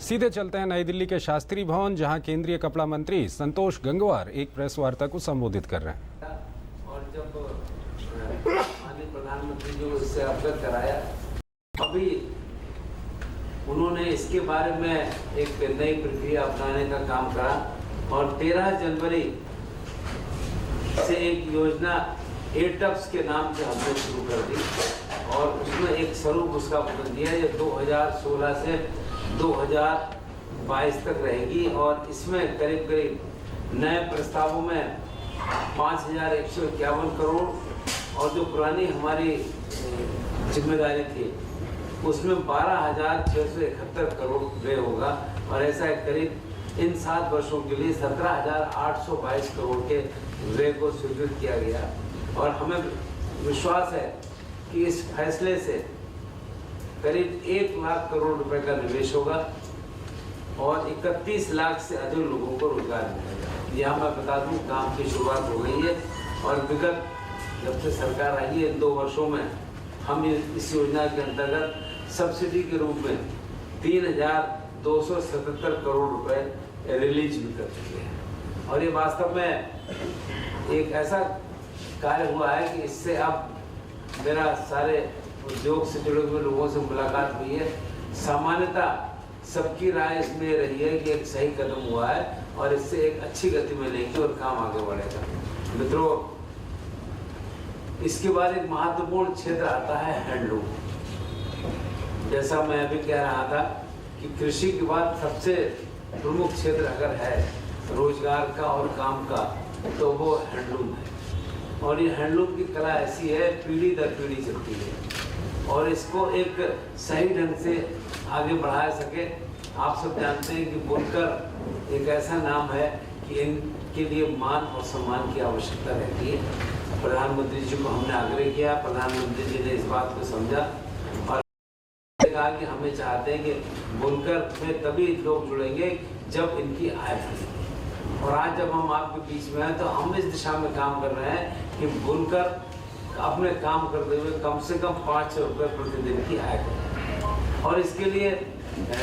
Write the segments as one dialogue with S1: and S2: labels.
S1: सीधे चलते हैं नई दिल्ली के शास्त्री भवन, जहां केंद्रीय कपड़ा मंत्री संतोष गंगवार एक प्रेस वार्ता को संबोधित कर रहे हैं।
S2: और जब माननीय प्रधानमंत्री जी को इससे अवगत कराया, अभी उन्होंने इसके बारे में एक नई प्रक्रिया अपनाने का काम करा और 13 जनवरी से एक योजना एटप्स के नाम से हमने शुरू कर दी और उसमें एक स्वरूप उसका बदल दिया। ये 2016 से 2022 तक रहेगी और इसमें करीब करीब नए प्रस्तावों में 5,151 करोड़ और जो पुरानी हमारी जिम्मेदारी थी उसमें 12,671 करोड़ व्यय होगा और ऐसा करीब इन 7 वर्षों के लिए 17,822 करोड़ के व्यय को स्वीकृत किया गया। और हमें विश्वास है कि इस फैसले से करीब 1 लाख करोड़ रुपए का निवेश होगा और 31 लाख से अधिक लोगों को रोजगार मिलेगा। यहाँ मैं बता दूं, काम की शुरुआत हो गई है और विगत जब से सरकार आई है इन 2 वर्षों में हम इस योजना के अंतर्गत सब्सिडी के रूप में 3,277 करोड़ रुपए रिलीज भी कर चुके हैं। और ये वास्तव में एक ऐसा कार्य हुआ है कि इससे अब मेरा सारे उद्योग से जुड़े हुए लोगों से मुलाकात हुई है। सामान्यतः सबकी राय इसमें रही है कि एक सही कदम हुआ है और इससे एक अच्छी गति में लेंगे और काम आगे बढ़ेगा। मित्रों, इसके बाद एक महत्वपूर्ण क्षेत्र आता है हैंडलूम। जैसा मैं अभी कह रहा था कि कृषि के बाद सबसे प्रमुख क्षेत्र अगर है रोजगार का और काम का तो वो हैंडलूम है। और ये हैंडलूम की कला ऐसी है, पीढ़ी दर पीढ़ी चलती है और इसको एक सही ढंग से आगे बढ़ा सके। आप सब जानते हैं कि बुनकर एक ऐसा नाम है कि इनके लिए मान और सम्मान की आवश्यकता रहती है। प्रधानमंत्री जी को हमने आग्रह किया, प्रधानमंत्री जी ने इस बात को समझा और कहा कि हमें चाहते हैं कि बुनकर में तभी लोग जुड़ेंगे जब इनकी आय बढ़ेगी। और आज जब हम आपके बीच में हैं तो हम इस दिशा में काम कर रहे हैं कि बुनकर अपने काम करते हुए कम से कम 500 रुपये प्रतिदिन की आय करें। और इसके लिए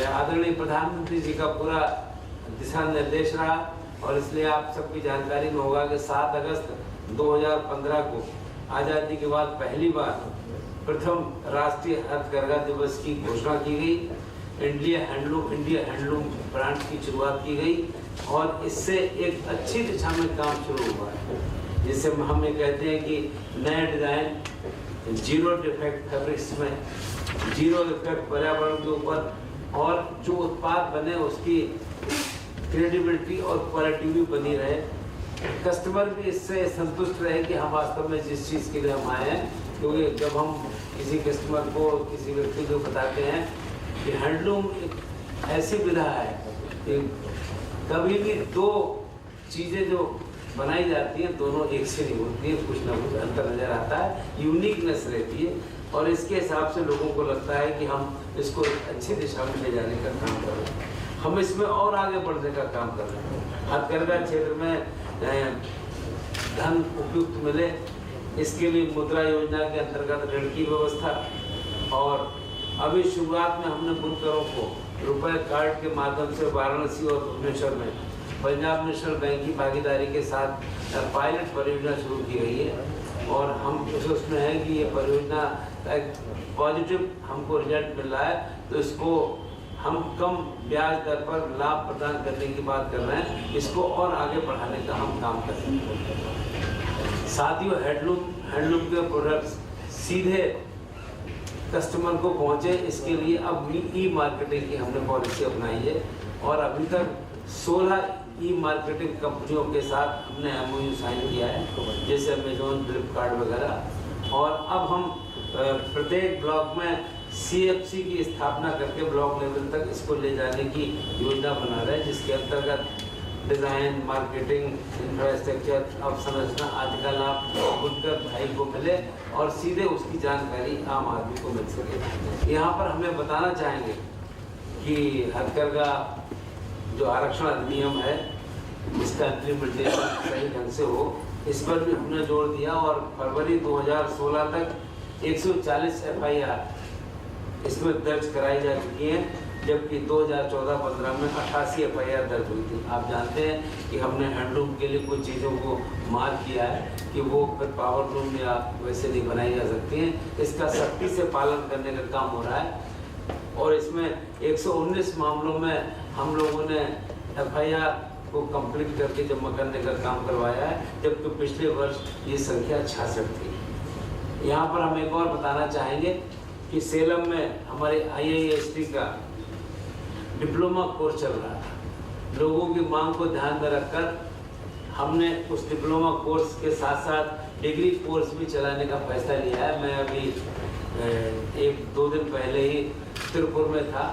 S2: आदरणीय प्रधानमंत्री जी का पूरा दिशा निर्देश रहा और इसलिए आप सबकी जानकारी में होगा कि 7 अगस्त 2015 को आज़ादी के बाद पहली बार प्रथम राष्ट्रीय हथकरघा दिवस की घोषणा की गई। इंडिया हैंडलूम ब्रांड की शुरुआत की गई और इससे एक अच्छी दिशा में काम शुरू हुआ है, जिससे हम ये कहते हैं कि नए डिजाइन, 0 डिफेक्ट फैब्रिक्स में, 0 डिफेक्ट पर्यावरण के ऊपर और जो उत्पाद बने उसकी क्रेडिबिलिटी और क्वालिटी भी बनी रहे। कस्टमर भी इससे संतुष्ट रहे कि हम वास्तव में जिस चीज़ के लिए हम आए हैं, क्योंकि जब हम किसी कस्टमर को, किसी व्यक्ति को बताते हैं कि हैंडलूम एक ऐसी विधा है कि कभी भी 2 चीज़ें जो बनाई जाती हैं दोनों एक से नहीं होती है, कुछ ना कुछ अंतर नजर आता है, यूनिकनेस रहती है और इसके हिसाब से लोगों को लगता है कि हम इसको एक अच्छी दिशा में ले जाने का काम कर रहे हैं। हम इसमें और आगे बढ़ने का काम कर रहे हैं। हथकरघा क्षेत्र में धन उपयुक्त मिले, इसके लिए मुद्रा योजना के अंतर्गत ऋण की व्यवस्था और अभी शुरुआत में हमने बुनकरों को रुपए कार्ड के माध्यम से वाराणसी और भुवनेश्वर में पंजाब नेशनल बैंक की भागीदारी के साथ पायलट परियोजना शुरू की गई है और हम उसमें है कि ये परियोजना का एक पॉजिटिव हमको रिजल्ट मिल रहा है, तो इसको हम कम ब्याज दर पर लाभ प्रदान करने की बात कर रहे हैं। इसको और आगे बढ़ाने का हम काम कर रहे हैं। साथियों, हैंडलूम के प्रोडक्ट्स सीधे कस्टमर को पहुंचे, इसके लिए अब ई मार्केटिंग की हमने पॉलिसी अपनाई है और अभी तक 16 ई मार्केटिंग कंपनियों के साथ हमने MOU साइन किया है, जैसे अमेजोन, फ्लिपकार्ट वगैरह। और अब हम प्रत्येक ब्लॉक में CFC की स्थापना करके ब्लॉक लेवल तक इसको ले जाने की योजना बना रहे हैं, जिसके अंतर्गत डिज़ाइन, मार्केटिंग, इंफ्रास्ट्रक्चर, अवसंरचना आदि का लाभ बुनकर भाई को मिले और सीधे उसकी जानकारी आम आदमी को मिल सके। यहाँ पर हमें बताना चाहेंगे कि हथकरघा जो आरक्षण अधिनियम है इसका इम्प्लीमेंटेशन सही ढंग से हो, इस पर भी हमने जोर दिया और फरवरी 2016 तक 140 FIR इसमें दर्ज कराई जा चुकी हैं जबकि 2014-15 में 88 FIR दर्ज हुई थी। आप जानते हैं कि हमने हैंडलूम के लिए कुछ चीज़ों को मार्क किया है कि वो फिर पावर लूम या वैसे नहीं बनाई जा सकती हैं। इसका सख्ती से पालन करने का काम हो रहा है और इसमें 119 मामलों में हम लोगों ने FIR को कंप्लीट करके जमा करने का काम करवाया है, जबकि पिछले वर्ष ये संख्या 66 थी। यहाँ पर हम एक और बताना चाहेंगे कि सेलम में हमारे IIST का डिप्लोमा कोर्स चल रहा था। लोगों की मांग को ध्यान में रखकर हमने उस डिप्लोमा कोर्स के साथ साथ डिग्री कोर्स भी चलाने का फैसला लिया है। मैं अभी 1-2 दिन पहले ही तिरुपुर में था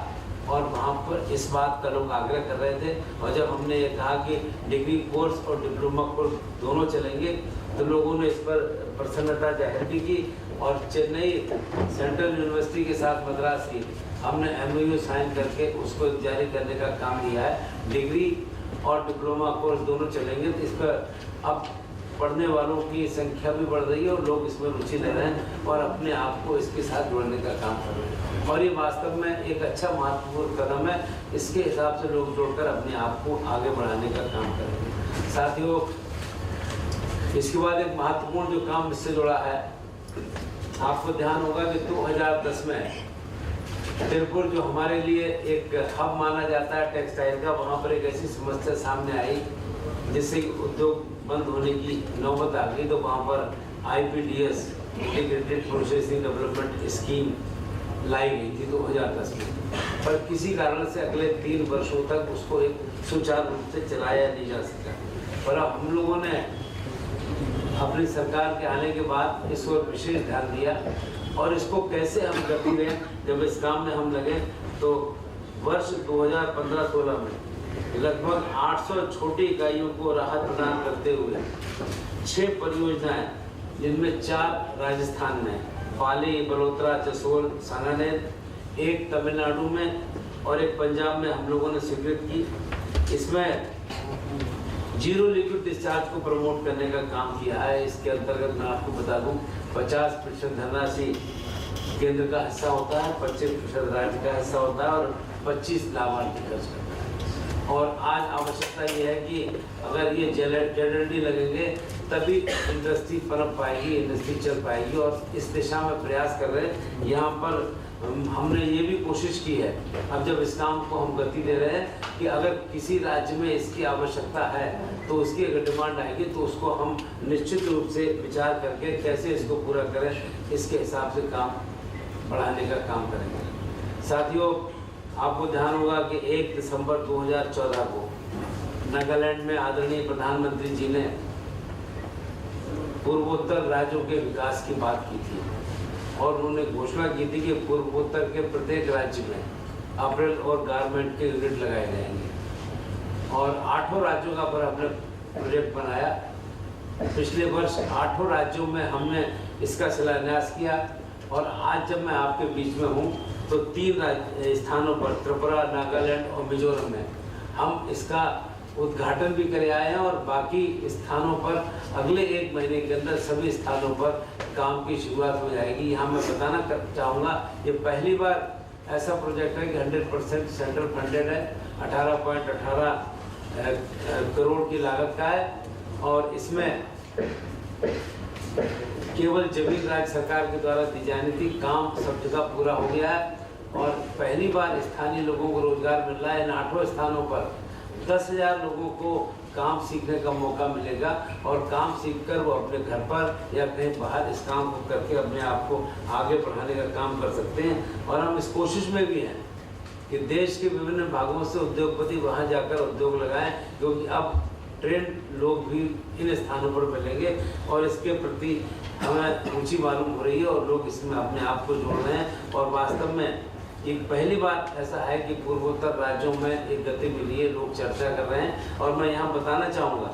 S2: और वहाँ पर इस बात का लोग आग्रह कर रहे थे, और जब हमने ये कहा कि डिग्री कोर्स और डिप्लोमा कोर्स दोनों चलेंगे तो लोगों ने इस पर प्रसन्नता जाहिर भी की। और चेन्नई सेंट्रल यूनिवर्सिटी के साथ मद्रास की हमने MOU साइन करके उसको जारी करने का काम किया है। डिग्री और डिप्लोमा कोर्स दोनों चलेंगे तो इस पर अब पढ़ने वालों की संख्या भी बढ़ रही है और लोग इसमें रुचि ले रहे हैं और अपने आप को इसके साथ जोड़ने का काम कर रहे हैं, और ये वास्तव में एक अच्छा महत्वपूर्ण कदम है। इसके हिसाब से लोग जोड़कर अपने आप को आगे बढ़ाने का काम करेंगे। साथियों, इसके बाद एक महत्वपूर्ण जो काम इससे जुड़ा है, आपको ध्यान होगा कि 2010 में तिरुपुर जो हमारे लिए एक हब माना जाता है टेक्सटाइल का, वहाँ पर एक ऐसी समस्या सामने आई जिससे उद्योग बंद होने की नौबत आ गई। तो वहाँ पर IPDS integrated processing development scheme लाई गई थी 2010 में, पर किसी कारण से अगले 3 वर्षों तक उसको एक सुचारू रूप से चलाया नहीं जा सका। पर अब हम लोगों ने अपनी सरकार के आने के बाद इस ओर विशेष ध्यान दिया और इसको कैसे हम गति दें। जब इस काम में हम लगे तो वर्ष 2015-16 में लगभग 800 छोटी इकाइयों को राहत प्रदान करते हुए 6 परियोजनाएं, जिनमें 4 राजस्थान में, पाली, बलोत्रा, जसोल, सांगानेर, 1 तमिलनाडु में और 1 पंजाब में हम लोगों ने स्वीकृत की। इसमें जीरो लिक्विड डिस्चार्ज को प्रमोट करने का काम किया है। इसके अंतर्गत मैं आपको बता दूं 50% धनराशि केंद्र का हिस्सा होता है, 25% राज्य का हिस्सा होता है और 25 लाभार्थी खर्च करता है। और आज आवश्यकता ये है कि अगर ये ZLD लगेंगे तभी इंडस्ट्री पनप पाएगी, इंडस्ट्री चल पाएगी, और इस दिशा में प्रयास कर रहे हैं। यहाँ पर हमने ये भी कोशिश की है, अब जब इस काम को हम गति दे रहे हैं, कि अगर किसी राज्य में इसकी आवश्यकता है तो उसकी अगर डिमांड आएगी तो उसको हम निश्चित रूप से विचार करके कैसे इसको पूरा करें, इसके हिसाब से काम बढ़ाने का काम करेंगे। साथियों, आपको ध्यान होगा कि 1 दिसंबर 2014 को नागालैंड में आदरणीय प्रधानमंत्री जी ने पूर्वोत्तर राज्यों के विकास की बात की थी और उन्होंने घोषणा की थी कि पूर्वोत्तर के प्रत्येक राज्य में अप्रैल और गारमेंट के यूनिट लगाए जाएंगे और 8 राज्यों का पर हमने प्रोजेक्ट बनाया। पिछले वर्ष 8 राज्यों में हमने इसका शिलान्यास किया और आज जब मैं आपके बीच में हूँ तो 3 स्थानों पर, त्रिपुरा, नागालैंड और मिजोरम में हम इसका उद्घाटन भी करे आए हैं और बाकी स्थानों पर अगले 1 महीने के अंदर सभी स्थानों पर काम की शुरुआत हो जाएगी। यहाँ मैं बताना चाहूँगा, ये पहली बार ऐसा प्रोजेक्ट है कि 100% सेंट्रल फंडेड है, 18.18 करोड़ की लागत का है और इसमें केवल जमीन राज्य सरकार के द्वारा दी जानी थी। काम सब जगह पूरा हो गया है और पहली बार स्थानीय लोगों को रोजगार मिल रहा है। इन 8 स्थानों पर 10,000 लोगों को काम सीखने का मौका मिलेगा और काम सीखकर वो अपने घर पर या कहीं बाहर इस काम को करके अपने आप को आगे बढ़ाने का काम कर सकते हैं। और हम इस कोशिश में भी हैं कि देश के विभिन्न भागों से उद्योगपति वहाँ जाकर उद्योग लगाएं, क्योंकि अब ट्रेंड लोग भी इन स्थानों पर मिलेंगे और इसके प्रति हमें रुचि मालूम हो रही है और लोग इसमें अपने आप को जोड़ रहे हैं। और वास्तव में एक पहली बात ऐसा है कि पूर्वोत्तर राज्यों में एक गति मिली है, लोग चर्चा कर रहे हैं। और मैं यहाँ बताना चाहूँगा,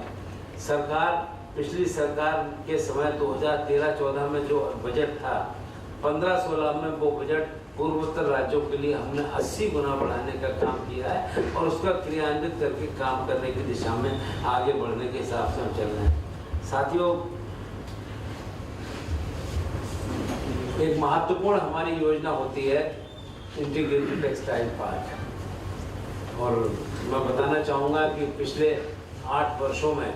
S2: सरकार, पिछली सरकार के समय 2013-14 में जो बजट था, 15-16 में वो बजट पूर्वोत्तर राज्यों के लिए हमने 80 गुना बढ़ाने का काम किया है और उसका क्रियान्वित करके काम करने की दिशा में आगे बढ़ने के हिसाब से हम चल रहे हैं। साथियों, एक महत्वपूर्ण हमारी योजना होती है इंटीग्रेटेड टेक्सटाइल पार्क। और मैं बताना चाहूँगा कि पिछले 8 वर्षों में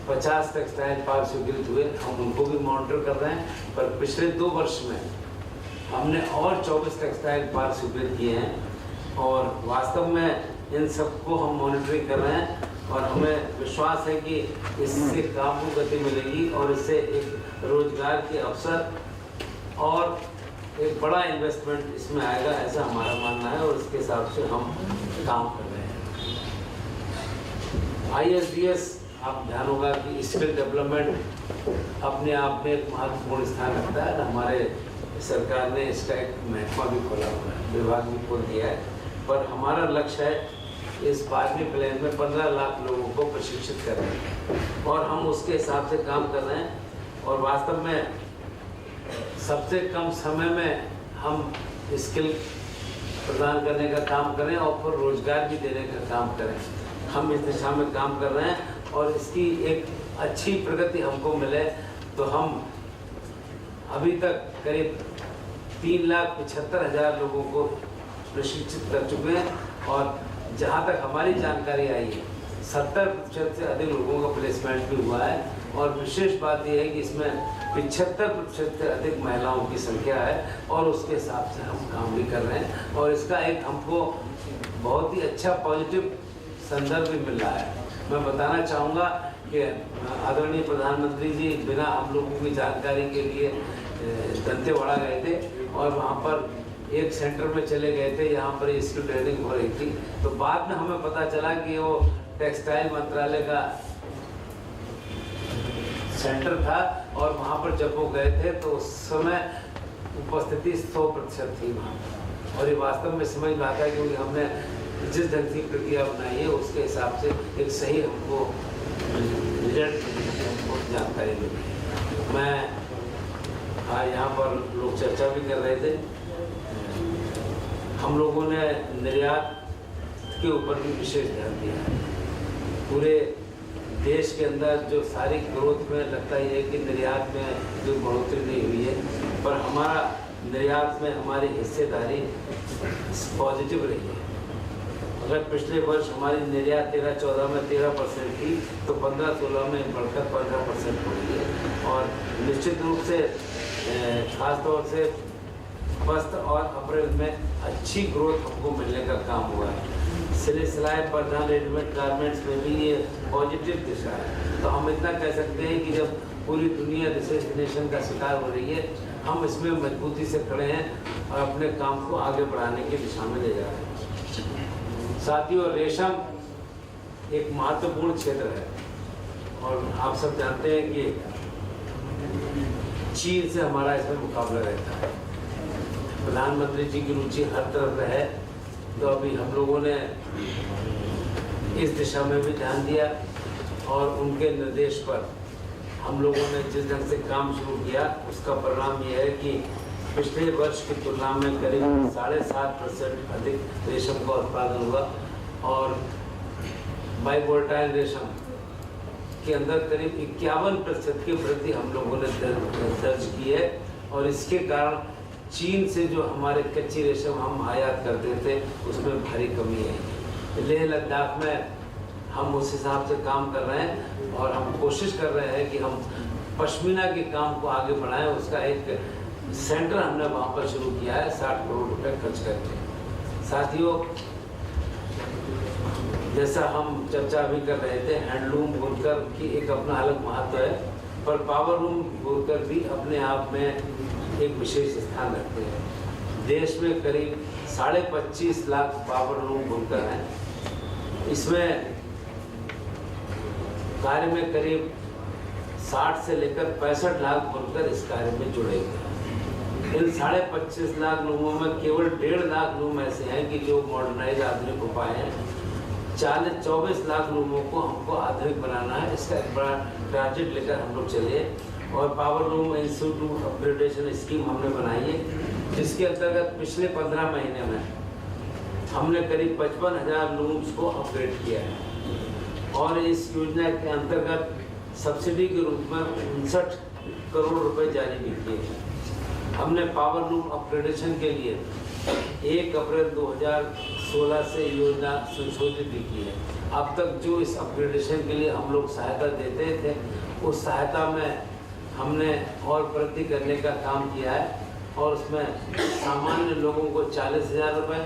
S2: 50 टेक्सटाइल पार्क स्वीकृत हुए, हम उनको भी मॉनिटर कर रहे हैं। पर पिछले 2 वर्ष में हमने और 24 टेक्सटाइल पार्क स्वीकृत किए हैं और वास्तव में इन सबको हम मॉनिटरिंग कर रहे हैं और हमें विश्वास है कि इससे काम को गति मिलेगी और इससे एक रोजगार के अवसर और एक बड़ा इन्वेस्टमेंट इसमें आएगा, ऐसा हमारा मानना है और इसके हिसाब से हम काम कर रहे हैं। ISDS, आप ध्यान होगा कि स्किल डेवलपमेंट अपने आप में एक महत्वपूर्ण स्थान रखता है। हमारे सरकार ने इसका एक महकमा भी खोला हुआ है, विभाग भी खोल दिया है। पर हमारा लक्ष्य है इस 12वें प्लान में 15 लाख लोगों को प्रशिक्षित कर रहे हैं और हम उसके हिसाब से काम कर रहे हैं और वास्तव में सबसे कम समय में हम स्किल प्रदान करने का काम करें और फिर रोजगार भी देने का काम करें। हम इस दिशा में काम कर रहे हैं और इसकी एक अच्छी प्रगति हमको मिले तो हम अभी तक करीब 3,75,000 लोगों को प्रशिक्षित कर चुके हैं और जहाँ तक हमारी जानकारी आई है 70% से अधिक लोगों का प्लेसमेंट भी हुआ है और विशेष बात यह है कि इसमें 75% से अधिक महिलाओं की संख्या है और उसके हिसाब से हम काम भी कर रहे हैं और इसका एक हमको बहुत ही अच्छा पॉजिटिव संदर्भ भी मिल रहा है। मैं बताना चाहूँगा कि आदरणीय प्रधानमंत्री जी बिना हम लोगों की जानकारी के लिए दंतेवाड़ा गए थे और वहाँ पर एक सेंटर में चले गए थे, यहाँ पर इसकी ट्रेनिंग हो रही थी। तो बाद में हमें पता चला कि वो टेक्सटाइल मंत्रालय का सेंटर था और वहाँ पर जब वो गए थे तो उस समय उपस्थिति 100% थी वहाँ और ये वास्तव में समझ में आता है क्योंकि हमने जिस ढंग की प्रक्रिया बनाई है उसके हिसाब से एक सही हमको रिजल्ट जानकारी मिली। मैं यहाँ पर लोग चर्चा भी कर रहे थे, हम लोगों ने निर्यात के ऊपर भी विशेष ध्यान दिया है। पूरे देश के अंदर जो सारी ग्रोथ में लगता ही है कि निर्यात में जो बढ़ोतरी नहीं हुई है, पर हमारा निर्यात में हमारी हिस्सेदारी पॉजिटिव रही है। अगर पिछले वर्ष हमारी निर्यात 13-14 में 13% थी तो 15-16 में बढ़कर 15% हो गई है और निश्चित रूप से खासतौर से अगस्त और अप्रैल में अच्छी ग्रोथ हमको मिलने का काम हुआ है। सिलाई परिधान रेडीमेड गारमेंट्स में भी ये पॉजिटिव दिशा है। तो हम इतना कह सकते हैं कि जब पूरी दुनिया रिसेशन का शिकार हो रही है, हम इसमें मजबूती से खड़े हैं और अपने काम को आगे बढ़ाने की दिशा में ले जा रहे हैं। साथियों, रेशम एक महत्वपूर्ण क्षेत्र है और आप सब जानते हैं कि चीन से हमारा इसमें मुकाबला रहता है। प्रधानमंत्री जी की रुचि हर तरफ है तो अभी हम लोगों ने इस दिशा में भी ध्यान दिया और उनके निर्देश पर हम लोगों ने जिस ढंग से काम शुरू किया उसका परिणाम यह है कि पिछले वर्ष की तुलना में करीब 7.5% अधिक रेशम का उत्पादन हुआ और बाइवोल्टाइल रेशम के अंदर करीब 51% की वृद्धि हम लोगों ने दर्ज की है और इसके कारण चीन से जो हमारे कच्ची रेशम हम आयात करते थे उसमें भारी कमी है। लेह लद्दाख में हम उस हिसाब से काम कर रहे हैं और हम कोशिश कर रहे हैं कि हम पश्मीना के काम को आगे बढ़ाएं। उसका एक सेंटर हमने वहाँ पर शुरू किया है 60 करोड़ रुपए खर्च करके। साथियों, जैसा हम चर्चा भी कर रहे थे, हैंडलूम बुनकर की एक अपना अलग महत्व है, पर पावर लूम बुनकर भी अपने आप में एक विशेष स्थान रखते हैं। देश में करीब 25.5 लाख पावर लूम बुनकर हैं। इसमें कार्य में करीब 60 से लेकर 65 लाख बुनकर इस कार्य में जुड़े हुए हैं। इन 25.5 लाख लोगों में केवल 1.5 लाख लोग ऐसे हैं कि जो मॉडर्नाइज आधुनिक उपाय हैं। 24 लाख लोगों को हमको आधुनिक बनाना है। इसका एक बड़ा टारगेट लेकर हम लोग चले और power loom institute upgradation scheme हमने बनाई है, जिसके अंतर्गत पिछले 15 महीने में हमने करीब 55,000 लूम्स को अपग्रेड किया है और इस योजना के अंतर्गत सब्सिडी के रूप में 59 करोड़ रुपए जारी भी किए हैं। हमने पावर लूम अपग्रेडेशन के लिए 1 अप्रैल 2016 से योजना संशोधित भी की है। अब तक जो इस अपग्रेडेशन के लिए हम लोग सहायता देते थे, उस सहायता में हमने और वृद्धि करने का काम किया है और उसमें सामान्य लोगों को 40,000 रुपये,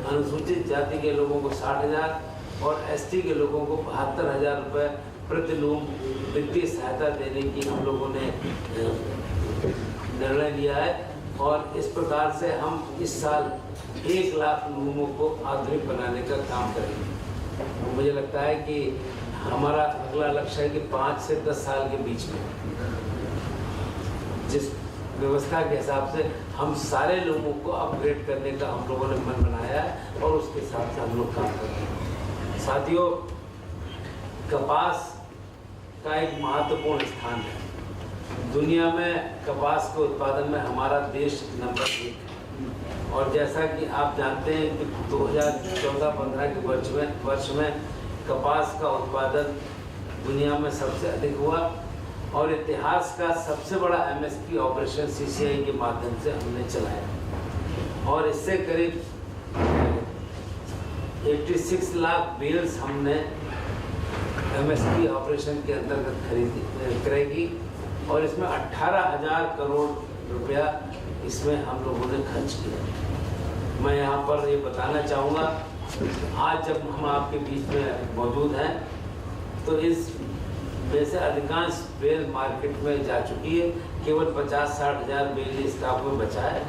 S2: अनुसूचित जाति के लोगों को 60,000 और एसटी के लोगों को 72,000 रुपये प्रति लोग वित्तीय सहायता देने की हम लोगों ने निर्णय लिया है। और इस प्रकार से हम इस साल 1 लाख लोगों को आधुनिक बनाने का काम करेंगे। मुझे लगता है कि हमारा अगला लक्ष्य है कि 5 से 10 साल के बीच में जिस व्यवस्था के हिसाब से हम सारे लोगों को अपग्रेड करने का हम लोगों ने मन बनाया है और उसके हिसाब से हम लोग काम कर रहे हैं। साथियों, कपास का एक महत्वपूर्ण स्थान है। दुनिया में कपास के उत्पादन में हमारा देश नंबर 1 है और जैसा कि आप जानते हैं कि 2014-15 के वर्ष में कपास का उत्पादन दुनिया में सबसे अधिक हुआ और इतिहास का सबसे बड़ा एमएसपी ऑपरेशन सीसीआई के माध्यम से हमने चलाया और इससे करीब 86 लाख बेल्स हमने एमएसपी ऑपरेशन के अंतर्गत क्रय की और इसमें 18,000 करोड़ रुपया इसमें हम लोगों ने खर्च किया। मैं यहाँ पर ये बताना चाहूँगा, आज जब हम आपके बीच में मौजूद हैं तो इस में से अधिकांश बेल मार्केट में जा चुकी है, केवल 50-60 हज़ार बेल स्टॉक में बचा है।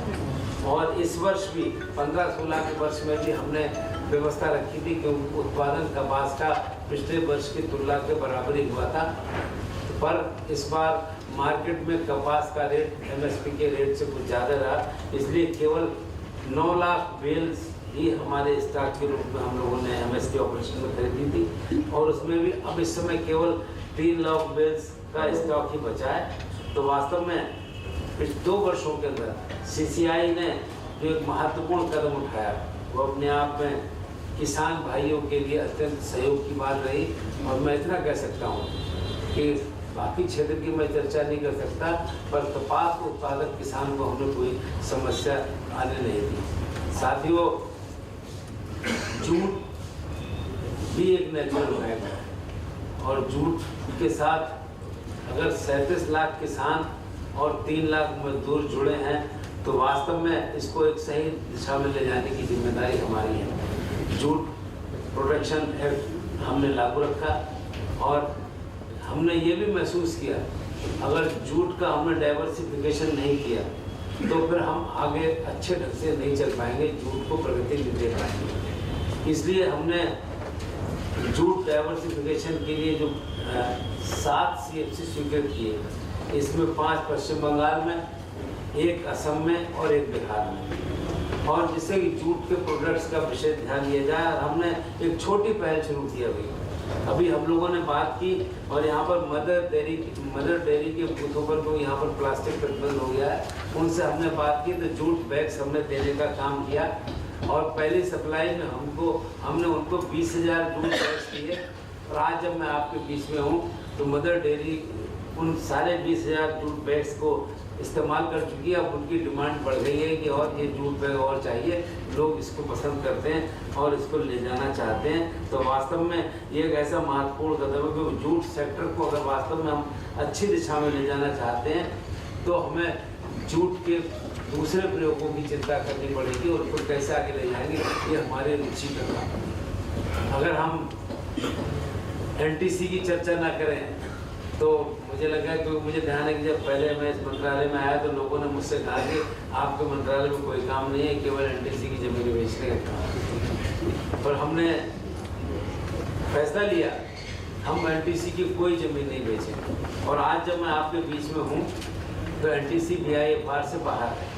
S2: और इस वर्ष भी 15-16 के वर्ष में भी हमने व्यवस्था रखी थी कि उत्पादन कपास का पिछले वर्ष की तुलना के बराबर ही हुआ था, पर इस बार मार्केट में कपास का रेट एमएसपी के रेट से कुछ ज़्यादा रहा, इसलिए केवल 9 लाख बेल्स ही हमारे स्टॉक के रूप में हम लोगों ने एमएसपी ऑपरेशन में खरीदी थी और उसमें भी अब इस समय केवल 3 लाख बेल्स का स्टॉक ही बचा है। तो वास्तव में पिछले 2 वर्षों के अंदर सीसीआई ने जो एक महत्वपूर्ण कदम उठाया वो अपने आप में किसान भाइयों के लिए अत्यंत सहयोग की बात रही। और मैं इतना कह सकता हूँ कि बाकी क्षेत्र की मैं चर्चा नहीं कर सकता, पर कपास उत्पादक किसान को हमने कोई समस्या आने नहीं दी। साथियों, जूट भी एक नेचुरल फाइबर है और जूट के साथ अगर 37 लाख किसान और 3 लाख मजदूर जुड़े हैं तो वास्तव में इसको एक सही दिशा में ले जाने की जिम्मेदारी हमारी है। जूट प्रोटेक्शन एक्ट हमने लागू रखा और हमने ये भी महसूस किया अगर जूट का हमने डाइवर्सिफिकेशन नहीं किया तो फिर हम आगे अच्छे ढंग से नहीं चल पाएंगे, जूट को प्रगति नहीं दे पाएंगे। इसलिए हमने जूट डाइवर्सिफिकेशन के लिए जो 7 CFC स्वीकृत किए, इसमें 5 पश्चिम बंगाल में, 1 असम में और 1 बिहार में, और जिससे कि जूट के प्रोडक्ट्स का विशेष ध्यान दिया जाए। और हमने एक छोटी पहल शुरू की अभी हम लोगों ने बात की और यहाँ पर मदर डेयरी के बूथों पर तो यहाँ पर प्लास्टिक प्रतिबंध हो गया है, उनसे हमने बात की तो जूट बैग्स हमने देने का काम किया और पहली सप्लाई में हमने उनको 20,000 जूट बैग्स दिए। और आज जब मैं आपके बीच में हूँ तो मदर डेयरी उन सारे 20,000 जूट बैग्स को इस्तेमाल कर चुकी है। अब उनकी डिमांड बढ़ गई है कि और ये जूट बैग और चाहिए, लोग इसको पसंद करते हैं और इसको ले जाना चाहते हैं। तो वास्तव में ये एक ऐसा महत्वपूर्ण कदम है कि जूट सेक्टर को अगर वास्तव में हम अच्छी दिशा में ले जाना चाहते हैं तो हमें जूट के दूसरे प्रयोगों की चिंता करनी पड़ेगी और उसको कैसे आगे ले जाएंगे, ये हमारे रुचि का काम है। अगर हम एनटीसी की चर्चा ना करें तो मुझे लगा कि मुझे ध्यान है कि जब पहले मैं इस मंत्रालय में आया तो लोगों ने मुझसे कहा कि आपके मंत्रालय में कोई काम नहीं है, केवल एनटीसी की जमीन बेचने का काम। पर हमने फैसला लिया हम एनटीसी की कोई ज़मीन नहीं बेचेंगे और आज जब मैं आपके बीच में हूँ तो एनटीसी BIFR से बाहर है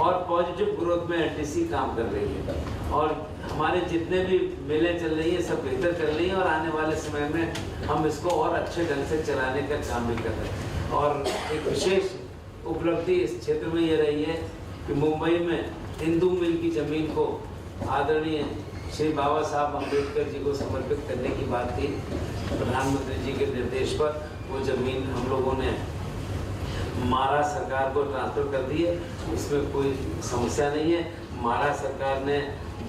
S2: और पॉजिटिव ग्रोथ में एनटीसी काम कर रही है और हमारे जितने भी मेले चल रही है सब बेहतर कर रही है और आने वाले समय में हम इसको और अच्छे ढंग से चलाने का काम भी कर रहे हैं। और एक विशेष उपलब्धि इस क्षेत्र में ये रही है कि मुंबई में हिंदू मिल की ज़मीन को आदरणीय श्री बाबा साहब अम्बेडकर जी को समर्पित करने की बात थी। प्रधानमंत्री जी के निर्देश पर वो ज़मीन हम लोगों ने महाराष्ट्र सरकार को ट्रांसफ़र कर दी है, इसमें कोई समस्या नहीं है। महाराष्ट्र सरकार ने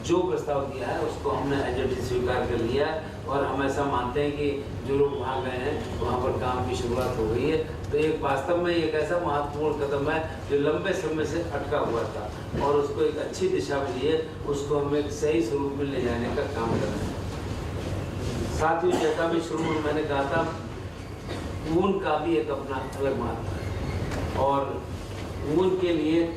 S2: जो प्रस्ताव दिया है उसको हमने एज स्वीकार कर लिया और हम ऐसा मानते हैं कि जो लोग वहाँ गए हैं वहाँ पर काम की शुरुआत हो गई है। तो एक वास्तव में एक ऐसा महत्वपूर्ण कदम है जो लंबे समय से अटका हुआ था और उसको एक अच्छी दिशा में लिए उसको हम एक सही स्वरूप में ले जाने का काम कर रहे हैं। साथ ही जैसा भी शुरू में मैंने कहा था, ऊन का भी एक अपना अलग महत्व है और ऊन के लिए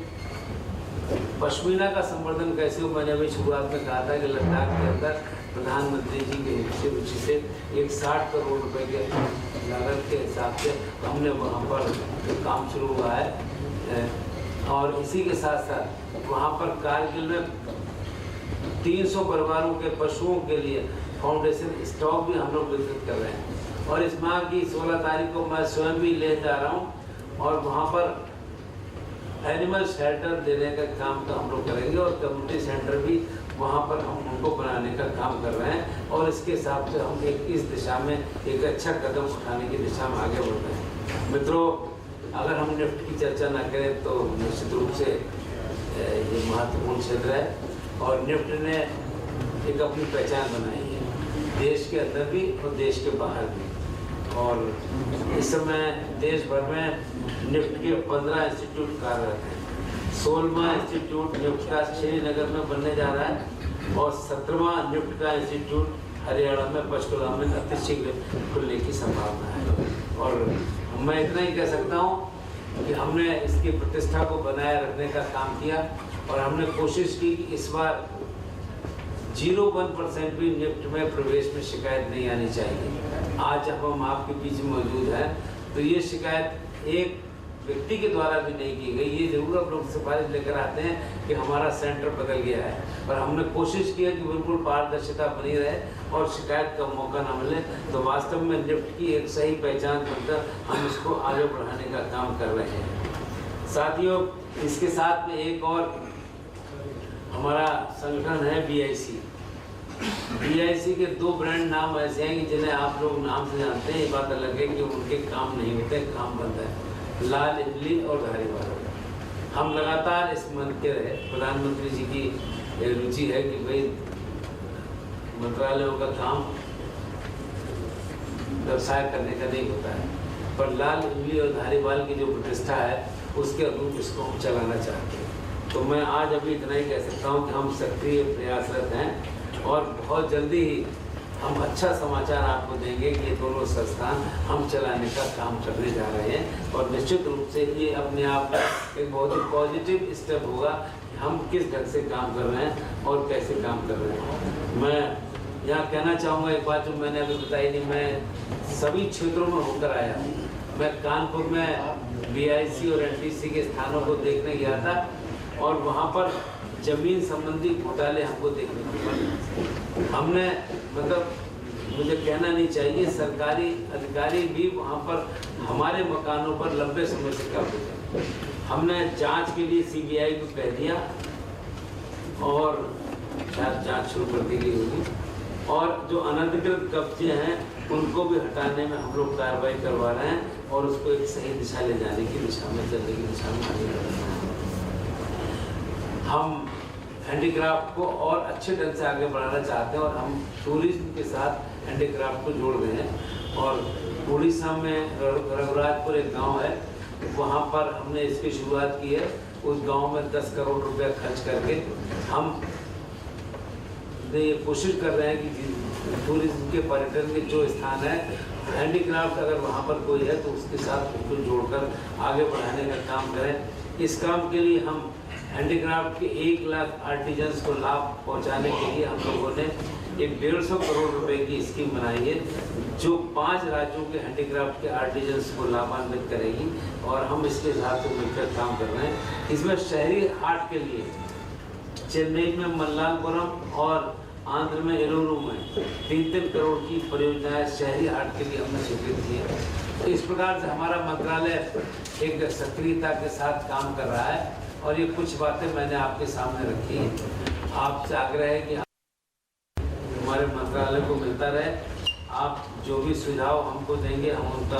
S2: पश्मीना का संवर्धन कैसे हो, मैंने अभी शुरुआत में कहा था कि लद्दाख के अंदर प्रधानमंत्री जी के रुचि से एक 60 करोड़ रुपए के लागत के हिसाब से हमने वहाँ पर काम शुरू हुआ है और इसी के साथ साथ वहाँ पर कारगिल में 300 परिवारों के पशुओं के लिए फाउंडेशन स्टॉक भी हम लोग विकसित कर रहे हैं और इस माह की 16 तारीख को मैं स्वयं भी ले जा रहा हूँ और वहाँ पर एनिमल शेल्टर देने का काम तो हम लोग करेंगे और कम्युनिटी सेंटर भी वहाँ पर हम उनको बनाने का काम कर रहे हैं और इसके हिसाब से हम एक इस दिशा में एक अच्छा कदम उठाने की दिशा में आगे बढ़ रहे हैं। मित्रों, अगर हम निफ्ट की चर्चा ना करें तो निश्चित रूप से ये महत्वपूर्ण क्षेत्र है और निफ्ट ने एक अपनी पहचान बनाई है देश के अंदर भी और देश के बाहर भी। और इस समय देश भर में निफ्ट के 15 इंस्टीट्यूट कार्यरत हैं। 16वां इंस्टीट्यूट निफ्ट का श्रीनगर में बनने जा रहा है और 17वां निफ्ट का इंस्टीट्यूट हरियाणा में पंचकुला में अति शीघ्र खुलने की संभावना है। और मैं इतना ही कह सकता हूँ कि हमने इसकी प्रतिष्ठा को बनाए रखने का काम किया और हमने कोशिश की कि इस बार 0.1% भी निफ्ट में प्रवेश में शिकायत नहीं आनी चाहिए। आज जब हम आपके बीच मौजूद हैं तो ये शिकायत एक व्यक्ति के द्वारा भी नहीं की गई। ये जरूर आप लोग सिफारिश लेकर आते हैं कि हमारा सेंटर बदल गया है और हमने कोशिश की है कि बिल्कुल पारदर्शिता बनी रहे और शिकायत का मौका ना मिले। तो वास्तव में निफ्ट की एक सही पहचान बनकर हम इसको आगे बढ़ाने का काम कर रहे हैं। साथियों, इसके साथ में एक और हमारा संगठन है BIC। BIC के 2 ब्रांड नाम ऐसे हैं कि जिन्हें आप लोग नाम से जानते हैं। ये बात अलग है कि उनके काम नहीं होते, काम बनता है। लाल इमली और धारीवाल। हम लगातार इस मन के रहे, प्रधानमंत्री जी की रुचि है कि भाई मंत्रालयों का काम व्यवसाय करने का नहीं होता है, पर लाल इमली और धारीवाल की जो प्रतिष्ठा है उसके अनुरूप इसको हम चलाना चाहते हैं। तो मैं आज अभी इतना ही कह सकता हूँ कि हम सक्रिय प्रयासरत हैं और बहुत जल्दी ही हम अच्छा समाचार आपको देंगे कि ये दोनों संस्थान हम चलाने का काम करने जा रहे हैं और निश्चित रूप से ये अपने आप में एक बहुत ही पॉजिटिव स्टेप होगा कि हम किस ढंग से काम कर रहे हैं और कैसे काम कर रहे हैं। मैं यहाँ कहना चाहूँगा एक बात जो मैंने अभी बताई नहीं, मैं सभी क्षेत्रों में होकर आया हूँ। मैं कानपुर में BIC और NTC के स्थानों को देखने गया था और वहाँ पर जमीन संबंधी घोटाले हमको देखने को मिले। हमने मतलब मुझे कहना नहीं चाहिए, सरकारी अधिकारी भी वहाँ पर हमारे मकानों पर लंबे समय से कब्जे थे। हमने जांच के लिए CBI को कह दिया और शायद जांच शुरू कर दी गई होगी और जो अनधिकृत कब्जे हैं उनको भी हटाने में हम लोग कार्रवाई करवा रहे हैं और उसको एक सही दिशा ले जाने की दिशा में, चलने की दिशा में आगे बढ़ रहे हैं। हम हैंडीक्राफ्ट को और अच्छे ढंग से आगे बढ़ाना चाहते हैं और हम टूरिज्म के साथ हैंडीक्राफ्ट को जोड़ रहे हैं। और उड़ीसा में रघुराजपुर एक गांव है, वहां पर हमने इसकी शुरुआत की है। उस गांव में 10 करोड़ रुपए खर्च करके हम ये कोशिश कर रहे हैं कि टूरिज्म के पर्यटन के जो स्थान है, हैंडीक्राफ्ट अगर वहाँ पर कोई है तो उसके साथ उसको जोड़कर आगे बढ़ाने का काम करें। इस काम के लिए हम हैंडीक्राफ्ट के 1 लाख आर्टिजन्स को लाभ पहुंचाने के लिए हम लोगों ने एक 150 करोड़ रुपए की स्कीम बनाई है जो 5 राज्यों के हैंडीक्राफ्ट के आर्टिजन्स को लाभान्वित करेगी और हम इसके साथ मिलकर काम कर रहे हैं। इसमें शहरी हाट के लिए चेन्नई में मल्लापुरम और आंध्र में एलोरू में 3-3 करोड़ की परियोजनाएं शहरी हाट के लिए हमने स्वीकृत की है। तो इस प्रकार से हमारा मंत्रालय एक सक्रियता के साथ काम कर रहा है और ये कुछ बातें मैंने आपके सामने रखी हैं। आपसे आग्रह है कि हमारे मंत्रालय को मिलता रहे। आप जो भी सुझाव हमको देंगे हम उनका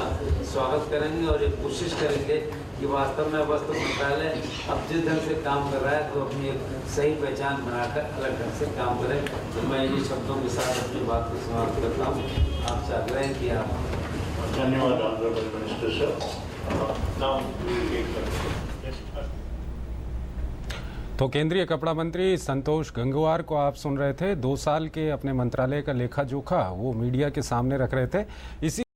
S2: स्वागत करेंगे और ये कोशिश करेंगे कि वास्तव में वस्त्र मंत्रालय अब जिस ढंग से काम कर रहा है तो अपनी एक सही पहचान बनाकर अलग ढंग से काम करे। तो मैं इन्हीं शब्दों के साथ अपनी बात को समाप्त करता हूँ। आपसे आग्रह किया।
S3: धन्यवाद ऑनरेबल मिनिस्टर सर। नाउ
S1: तो केंद्रीय कपड़ा मंत्री संतोष गंगवार को आप सुन रहे थे। 2 साल के अपने मंत्रालय का लेखा जोखा वो मीडिया के सामने रख रहे थे। इसी